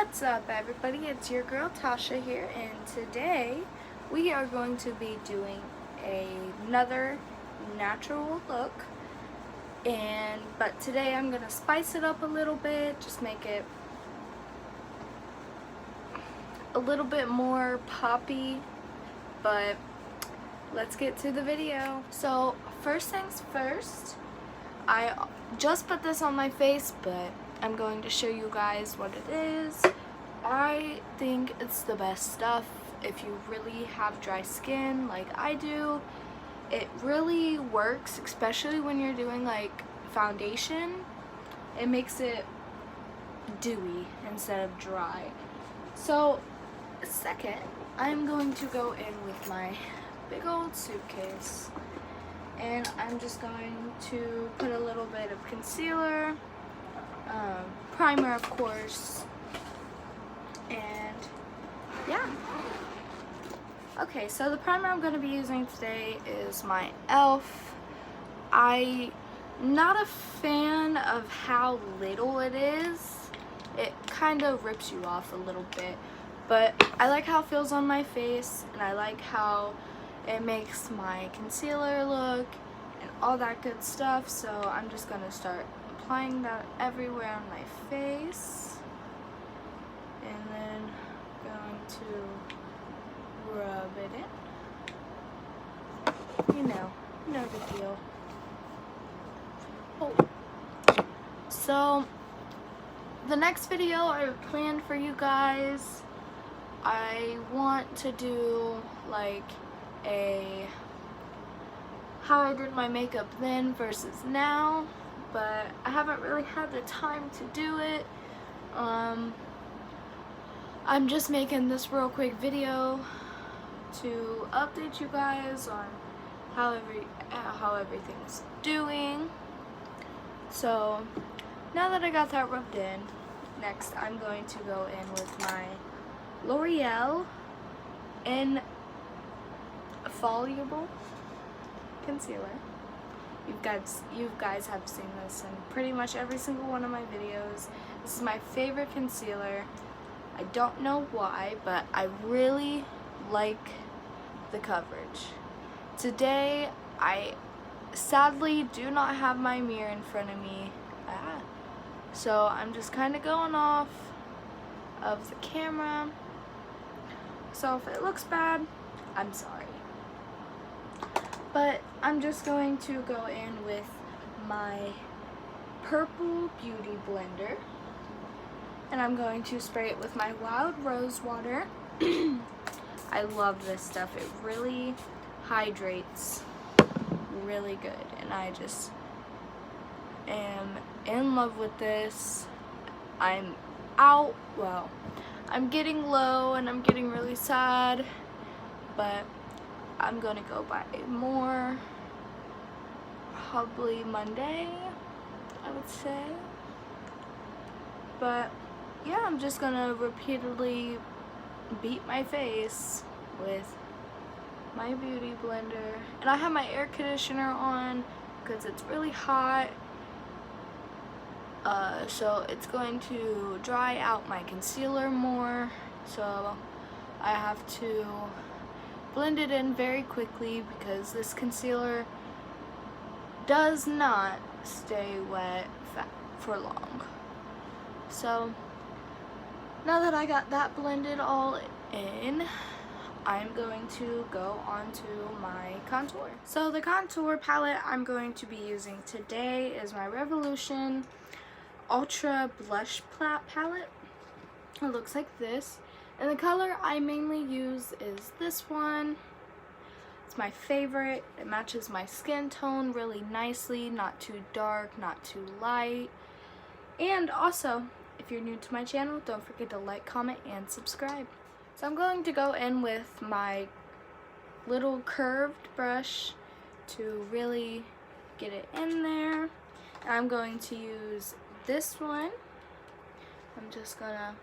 What's up, everybody? It's your girl Tasha here, and today we are going to be doing another natural look. But today I'm gonna spice it up a little bit, just make it a little bit more poppy. But let's get to the video. So first things first, I just put this on my face, but I'm going to show you guys what it is. I think it's the best stuff if you really have dry skin like I do. It really works, especially when you're doing like foundation. It makes it dewy instead of dry. So second, I'm going to go in with my big old suitcase, and I'm just going to put a little bit of concealer, primer of course, and yeah. Okay, so the primer I'm going to be using today is my e.l.f. I'm not a fan of how little it is. It kind of rips you off a little bit, but I like how it feels on my face, and I like how it makes my concealer look and all that good stuff. So I'm just going to start applying that everywhere on my face, and then going to rub it in. You know, no big deal. Oh. So the next video I planned for you guys, I want to do like how I did my makeup then versus now, but I haven't really had the time to do it. I'm just making this real quick video to update you guys on how everything's doing. So now that I got that rubbed in, next I'm going to go in with my L'Oreal Infallible concealer. You guys have seen this in pretty much every single one of my videos. This is my favorite concealer. I don't know why, but I really like the coverage. Today, I sadly do not have my mirror in front of me. So I'm just kind of going off of the camera. So if it looks bad, I'm sorry. But I'm just going to go in with my Purple Beauty Blender, and I'm going to spray it with my Wild Rose water. I love this stuff. It really hydrates really good, and I just am in love with this. I'm getting low and I'm getting really sad, but I'm gonna go buy more probably Monday, I would say. But yeah, I'm just gonna repeatedly beat my face with my beauty blender, and I have my air conditioner on because it's really hot, so it's going to dry out my concealer more, so I have to blend it in very quickly because this concealer does not stay wet for long. So now that I got that blended all in, I'm going to go on to my contour. So the contour palette I'm going to be using today is my Revolution Ultra Blush Palette. It looks like this, and the color I mainly use is this one. It's my favorite. It matches my skin tone really nicely, not too dark, not too light. And also, if you're new to my channel, don't forget to like, comment, and subscribe. So I'm going to go in with my little curved brush to really get it in there. And I'm going to use this one. I'm just gonna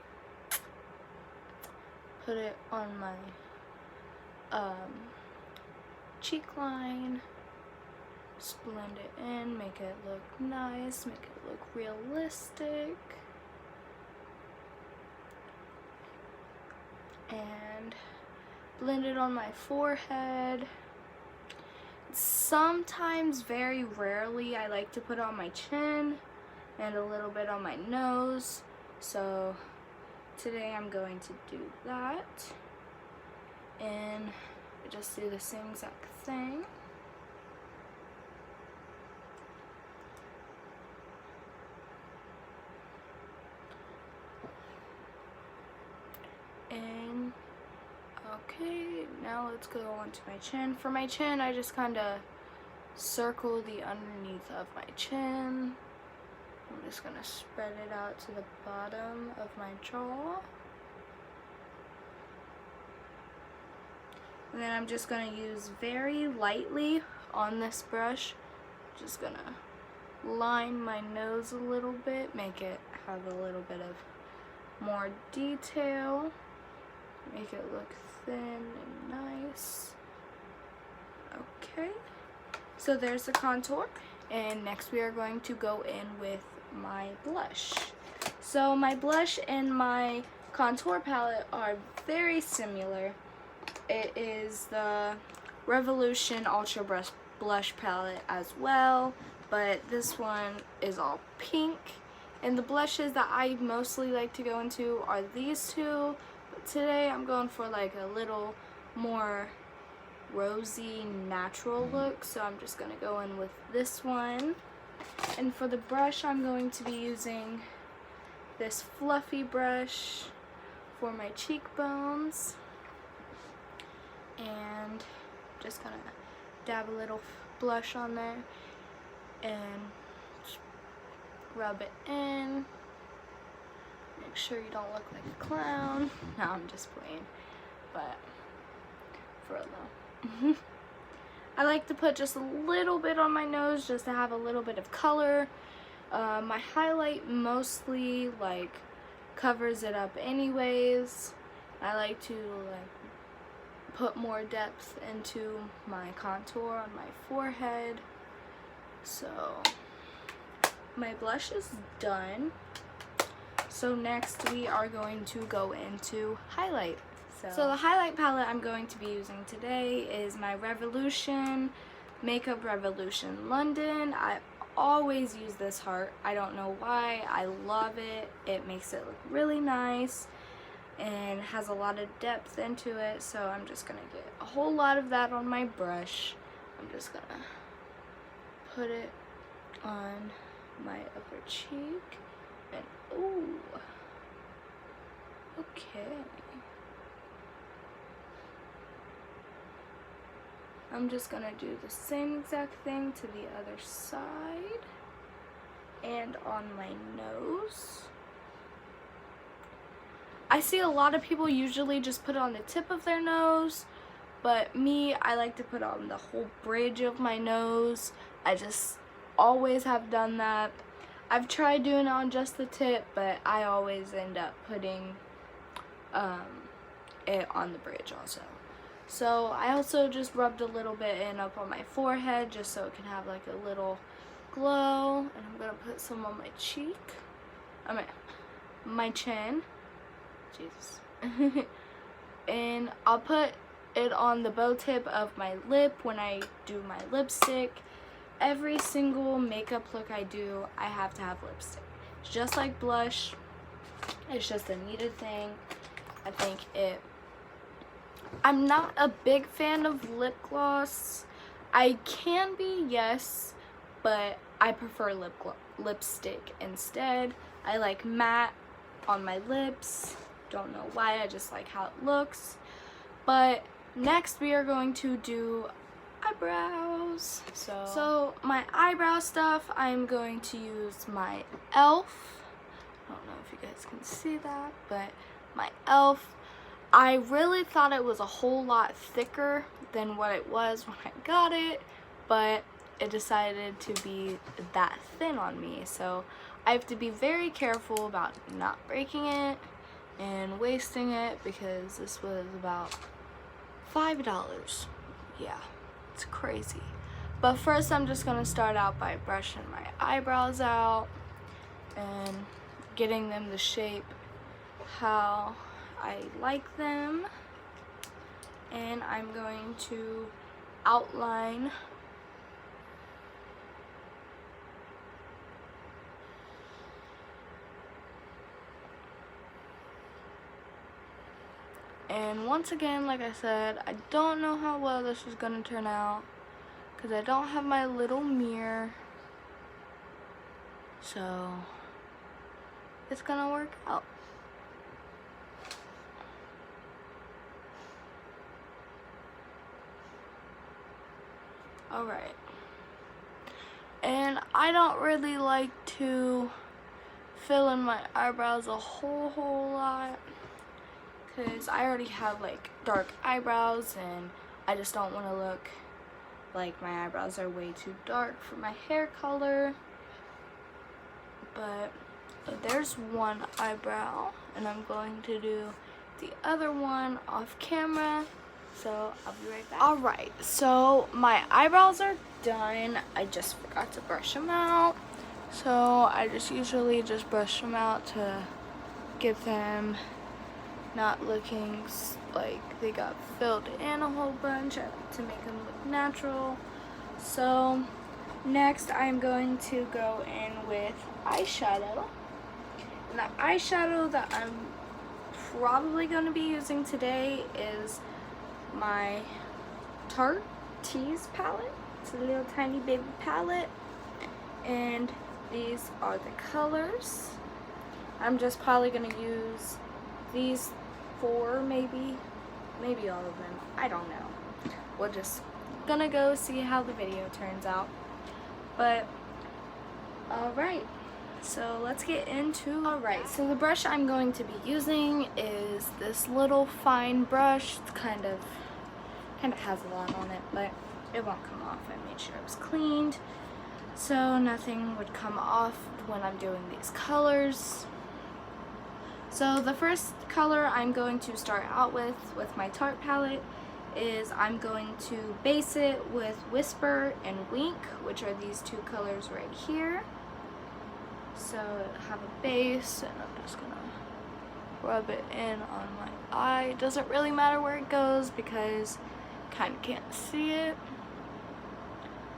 put it on my cheek line, just blend it in, make it look nice, make it look realistic. and blend it on my forehead. Sometimes, very rarely, I like to put it on my chin and a little bit on my nose. So today I'm going to do that, and just do the same exact thing. And okay, now let's go on to my chin. For my chin, I just kind of circle the underneath of my chin. I'm just gonna spread it out to the bottom of my jaw. And then I'm just gonna use very lightly on this brush, just gonna line my nose a little bit, make it have a little bit of more detail, make it look thin and nice. Okay, so there's the contour, and next we are going to go in with my blush. So my blush and my contour palette are very similar. It is the Revolution Ultra Blush palette as well, but this one is all pink. And the blushes that I mostly like to go into are these two, but today I'm going for like a little more rosy natural look, so I'm just going to go in with this one. And for the brush, I'm going to be using this fluffy brush for my cheekbones, and just gonna dab a little blush on there and rub it in. Make sure you don't look like a clown. No, I'm just playing, but for real though. I like to put just a little bit on my nose just to have a little bit of color. My highlight mostly like covers it up anyways. I like to like put more depth into my contour on my forehead. So my blush is done. So next we are going to go into highlight. So the highlight palette I'm going to be using today is my Revolution Makeup Revolution London. I always use this heart. I don't know why. I love it. It makes it look really nice and has a lot of depth into it. So I'm just gonna get a whole lot of that on my brush. I'm just gonna put it on my upper cheek, and ooh, okay. I'm just gonna do the same exact thing to the other side and on my nose. I see a lot of people usually just put it on the tip of their nose, but me, I like to put it on the whole bridge of my nose. I just always have done that. I've tried doing it on just the tip, but I always end up putting it on the bridge also. So I also just rubbed a little bit in up on my forehead just so it can have like a little glow. And I'm gonna put some on my cheek. My chin. Jesus. And I'll put it on the bow tip of my lip when I do my lipstick. Every single makeup look I do, I have to have lipstick. It's just like blush. It's just a needed thing. I think I'm not a big fan of lip gloss. I can be, yes, but I prefer lipstick instead. I like matte on my lips. Don't know why, I just like how it looks. But next we are going to do eyebrows. So my eyebrow stuff, I'm going to use my e.l.f. I don't know if you guys can see that, but my e.l.f. I really thought it was a whole lot thicker than what it was when I got it, but it decided to be that thin on me. So I have to be very careful about not breaking it and wasting it, because this was about $5. Yeah, it's crazy. But first I'm just gonna start out by brushing my eyebrows out and getting them the shape how I like them. And I'm going to outline and once again, like I said, I don't know how well this is gonna turn out because I don't have my little mirror, so it's gonna work out. Alright, and I don't really like to fill in my eyebrows a whole lot because I already have like dark eyebrows and I just don't want to look like my eyebrows are way too dark for my hair color. But there's one eyebrow and I'm going to do the other one off camera, so I'll be right back. Alright, so my eyebrows are done. I just forgot to brush them out, so I just usually just brush them out to get them not looking like they got filled in a whole bunch, to make them look natural. So next I'm going to go in with eyeshadow. And the eyeshadow that I'm probably going to be using today is my Tarte Tease palette. It's a little tiny baby palette, and these are the colors. I'm just probably going to use these 4, maybe all of them. I don't know. We're just gonna go see how the video turns out. But alright, so let's get into. Alright, so the brush I'm going to be using is this little fine brush. It's kind of has a lot on it, but it won't come off. I made sure it was cleaned so nothing would come off when I'm doing these colors. So the first color I'm going to start out with my Tarte palette is I'm going to base it with Whisper and Wink, which are these 2 colors right here. So I have a base and I'm just gonna rub it in on my eye. It doesn't really matter where it goes because I kind of can't see it.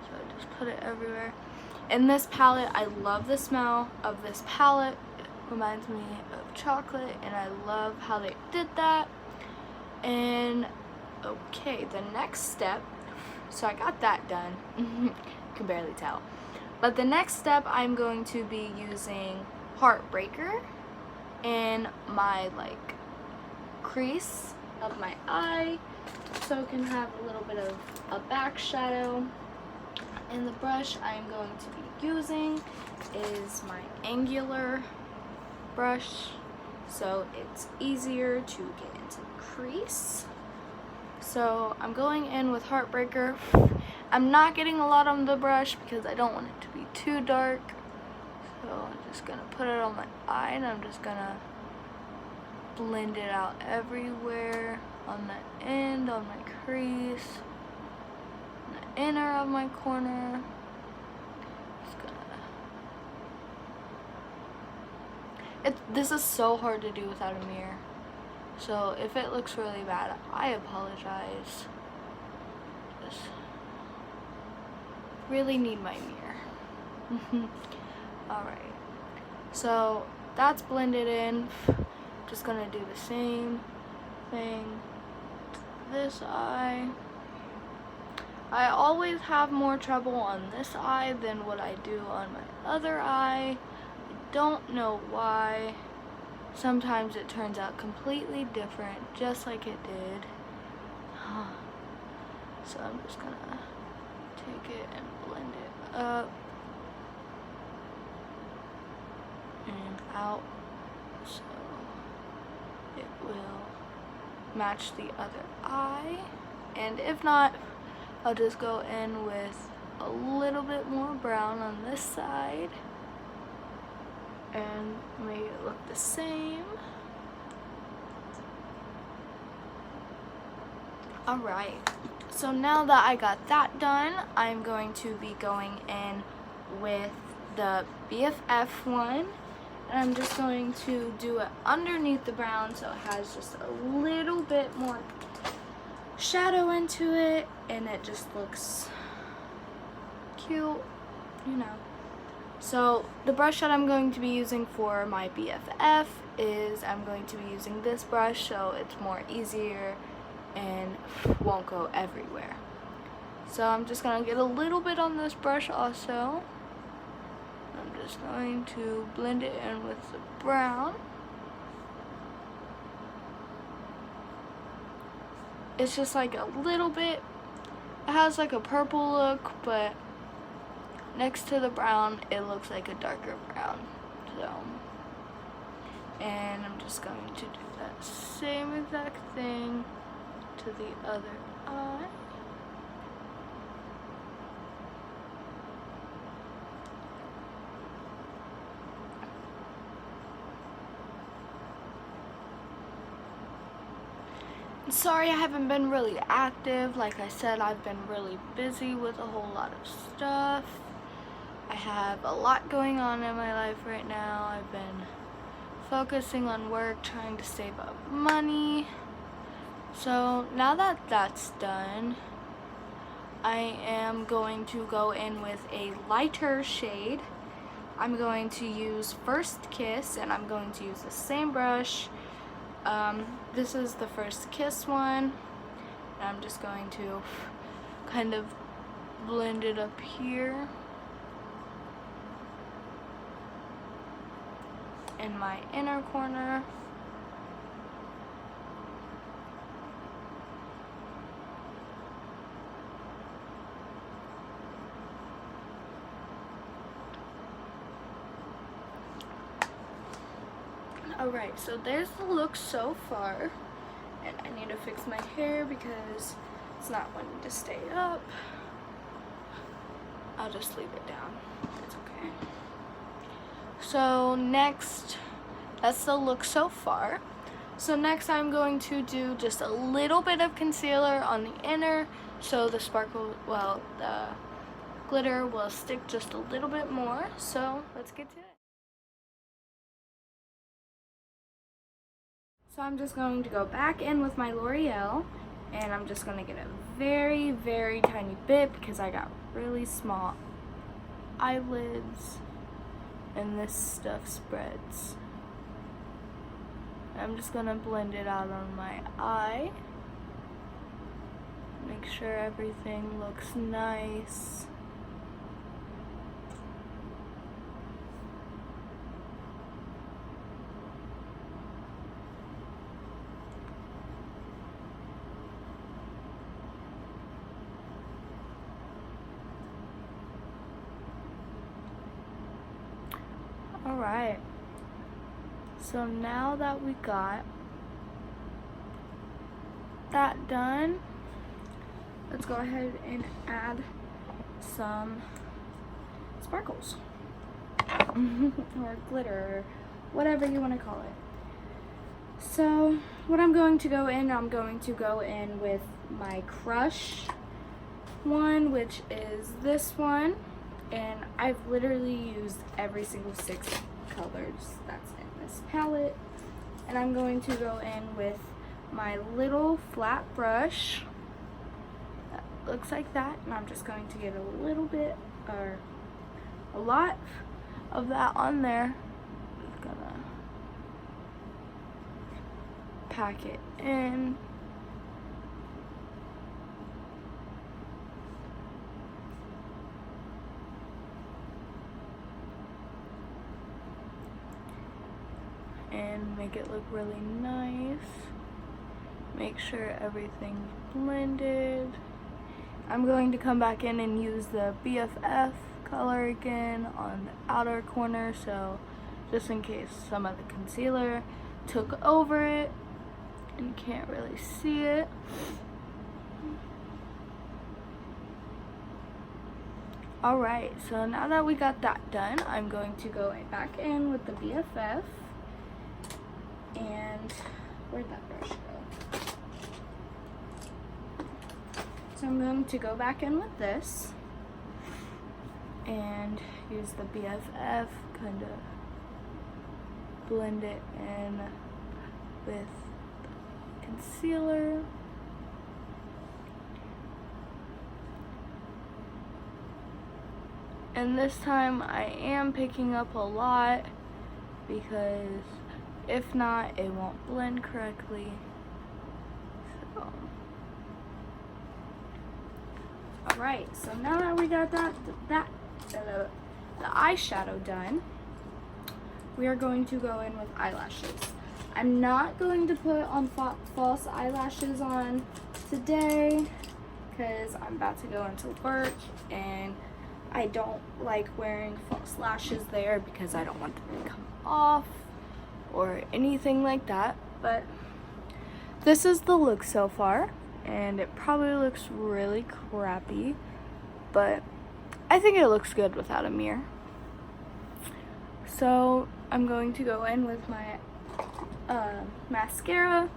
So I just put it everywhere. In this palette, I love the smell of this palette. Reminds me of chocolate, and I love how they did that. And okay, the next step, so I got that done. You can barely tell, but the next step I'm going to be using Heartbreaker in my like crease of my eye, so it can have a little bit of a back shadow. And the brush I'm going to be using is my Angular brush, so it's easier to get into the crease. So I'm going in with Heartbreaker. I'm not getting a lot on the brush because I don't want it to be too dark. So I'm just gonna put it on my eye and I'm just gonna blend it out everywhere, on the end, on my crease, on the inner of my corner. This is so hard to do without a mirror, so if it looks really bad, I apologize. Just really need my mirror. Alright, so that's blended in. Just gonna do the same thing to this eye. I always have more trouble on this eye than what I do on my other eye. Don't know why. Sometimes it turns out completely different, just like it did. So I'm just gonna take it and blend it up and out so it will match the other eye. And if not, I'll just go in with a little bit more brown on this side and make it look the same. Alright, so now that I got that done, I'm going to be going in with the BFF one, And I'm just going to do it underneath the brown so it has just a little bit more shadow into it, and it just looks cute, you know. So the brush that I'm going to be using for my BFF is I'm going to be using this brush so it's more easier and won't go everywhere. So I'm just going to get a little bit on this brush also. I'm just going to blend it in with the brown. It's just like a little bit, it has like a purple look, but next to the brown it looks like a darker brown. So, and I'm just going to do that same exact thing to the other eye. Sorry I haven't been really active. Like I said, I've been really busy with a whole lot of stuff. I have a lot going on in my life right now. I've been focusing on work, trying to save up money. So now that that's done, I am going to go in with a lighter shade. I'm going to use First Kiss, and I'm going to use the same brush. This is the First Kiss one, and I'm just going to kind of blend it up here in my inner corner. Alright, so there's the look so far, and I need to fix my hair because it's not wanting to stay up. I'll just leave it down, it's okay. So next, that's the look so far. So next I'm going to do just a little bit of concealer on the inner so the sparkle, well, the glitter will stick just a little bit more. So let's get to it. So I'm just going to go back in with my L'Oreal, and I'm just going to get a very, very tiny bit because I got really small eyelids and this stuff spreads. I'm just going to blend it out on my eye. Make sure everything looks nice. Alright, so now that we got that done, let's go ahead and add some sparkles or glitter, or whatever you want to call it. So what I'm going to go in with my Crush one, which is this one. And I've literally used every single 6 colors that's in this palette. And I'm going to go in with my little flat brush that looks like that. And I'm just going to get a little bit, or a lot of that on there. Just gonna pack it in. And make it look really nice. Make sure everything's blended. I'm going to come back in and use the BFF color again on the outer corner, so just in case some of the concealer took over it and you can't really see it. Alright, so now that we got that done, I'm going to go back in with the BFF. And where'd that brush go? So I'm going to go back in with this and use the BFF, kind of blend it in with concealer. And this time I am picking up a lot because if not, it won't blend correctly. So, alright, so now that we got the eyeshadow done, we are going to go in with eyelashes. I'm not going to put on false eyelashes on today because I'm about to go into work and I don't like wearing false lashes there because I don't want them to come off or anything like that. But this is the look so far, and it probably looks really crappy, but I think it looks good without a mirror. So I'm going to go in with my mascara.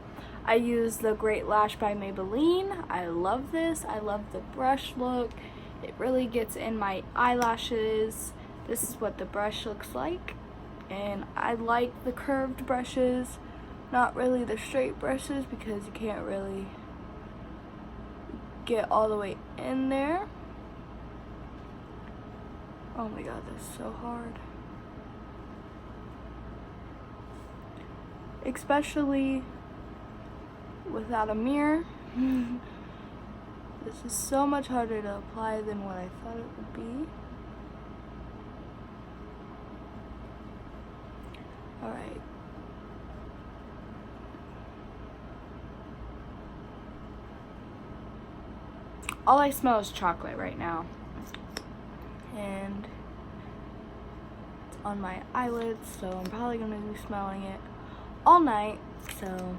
I use the Great Lash by Maybelline. I love this. I love the brush look. It really gets in my eyelashes. This is what the brush looks like. And I like the curved brushes, not really the straight brushes because you can't really get all the way in there. Oh my god, that's so hard. Especially without a mirror. This is so much harder to apply than what I thought it would be. Alright. All I smell is chocolate right now. And it's on my eyelids, so I'm probably going to be smelling it all night. So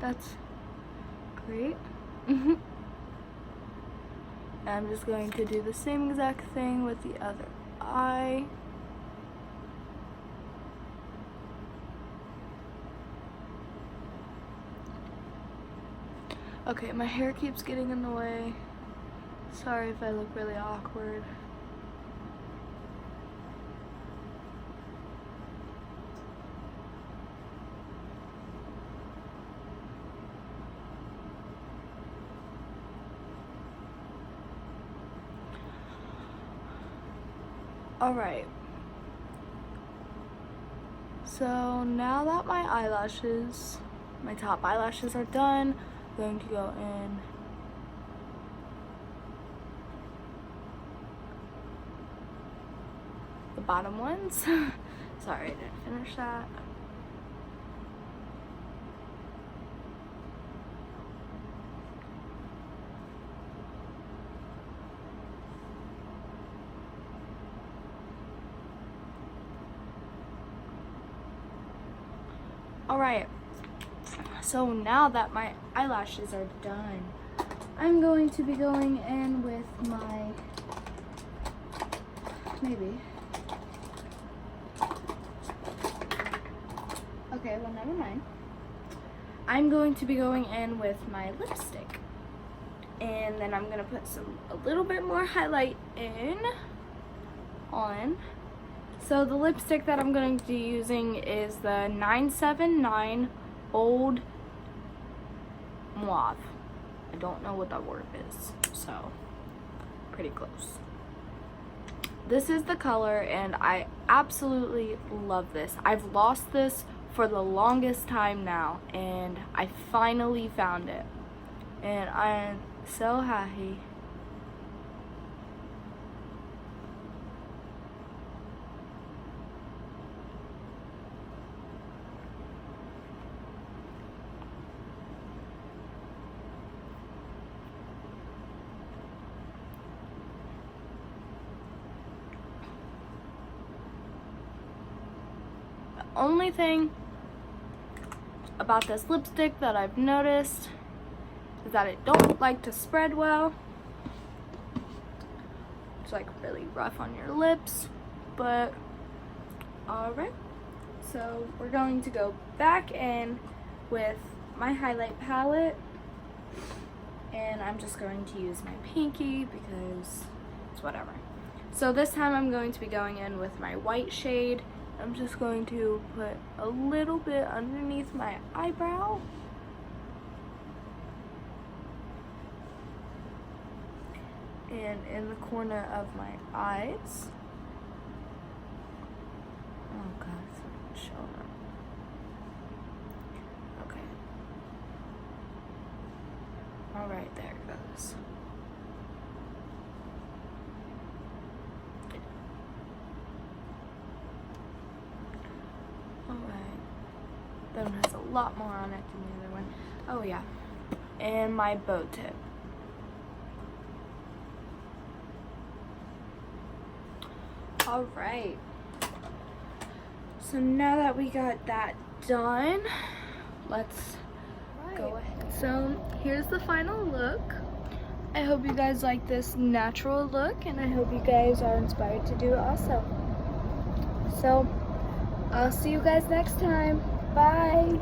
that's great. I'm just going to do the same exact thing with the other eye. Okay, my hair keeps getting in the way. Sorry if I look really awkward. Alright, so now that my eyelashes, my top eyelashes are done, I'm going to go in the bottom ones. Sorry, I didn't finish that. Alright, so now that my eyelashes are done, I'm going to be going in with my, okay, well, never mind. I'm going to be going in with my lipstick. And then I'm going to put a little bit more highlight on. So the lipstick that I'm going to be using is the 979 Old Mauve. I don't know what that word is, so pretty close. This is the color, and I absolutely love this. I've lost this for the longest time now, and I finally found it. And I'm so happy. Only thing about this lipstick that I've noticed is that it don't like to spread well. It's like really rough on your lips, but alright. So we're going to go back in with my highlight palette, and I'm just going to use my pinky because it's whatever. So this time I'm going to be going in with my white shade. I'm just going to put a little bit underneath my eyebrow. And in the corner of my eyes. Oh god, it's not showing up. Okay. Alright, there it goes. That one has a lot more on it than the other one. Oh yeah. And my bow tip. Alright. So now that we got that done, let's go ahead. So here's the final look. I hope you guys like this natural look, and I hope you guys are inspired to do it also. So I'll see you guys next time. Bye.